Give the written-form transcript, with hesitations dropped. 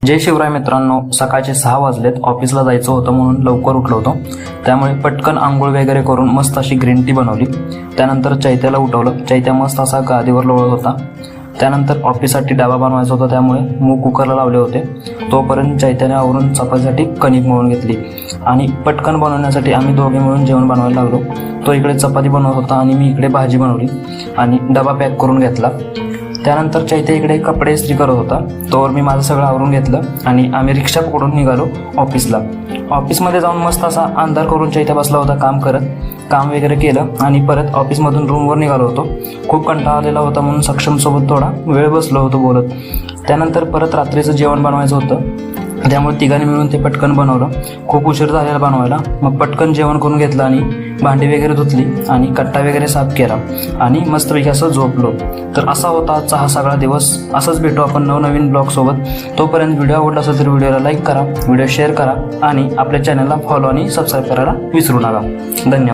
जय शिवराय मित्रांनो, सकाळचे 6 वाजलेत. ऑफिसला जायचं होतं म्हणून लवकर उठलो होतो. त्यामुळे पटकन आंघोळ वगैरे करून मस्त अशी ग्रीन टी बनवली. त्यानंतर चैत्याला उठवलं. चैत्या मस्त असा गादीवर लोळत होता. त्यानंतर ऑफिससाठी डबा बनवायचा होता, त्यामुळे मूग कुकरला लावले होते. तोपर्यंत चैत्याने आवरून चपातीसाठी कणिक मळून घेतली आणि पटकन बनवण्यासाठी आम्ही दोघे मिळून जेवण बनवायला लागलो. तो इकडे चपाती बनवत होता आणि मी इकडे भाजी बनवली आणि डबा पॅक करून घेतला. त्यानंतर चैत्य इकडे कपडे इस्त्री करत होता. तोवर मी माझं सगळं आवरून घेतलं आणि आम्ही रिक्षा पकडून निघालो ऑफिसला. ऑफिसमध्ये जाऊन मस्त असा अंधार करून चैत्य बसला होता काम करत. काम वगैरे केलं आणि परत ऑफिसमधून रूमवर निघालो होतो. खूप कंटाळा आलेला होता म्हणून सक्षमसोबत थोडा वेळ बसलो होतो बोलत. त्यानंतर परत रात्रीचं जेवण बनवायचं होतं, त्यामुळे तिघांनी मिळून ते पटकन बनवलं. खूप उशीर झालेला बनवायला. मग पटकन जेवण करून घेतलं आणि भांडी वगैरे धुतली आणि कट्टा वगैरे साफ केला आणि मस्तपैकी असं झोपलो. तर असा होता आजचा हा सगळा दिवस. असंच भेटू आपण नवनवीन ब्लॉगसोबत. तोपर्यंत व्हिडिओ आवडला असेल तर व्हिडिओला लाईक करा, व्हिडिओ शेअर करा आणि आपल्या चॅनलला फॉलो आणि सबस्क्राईब करायला विसरू नका. धन्यवाद.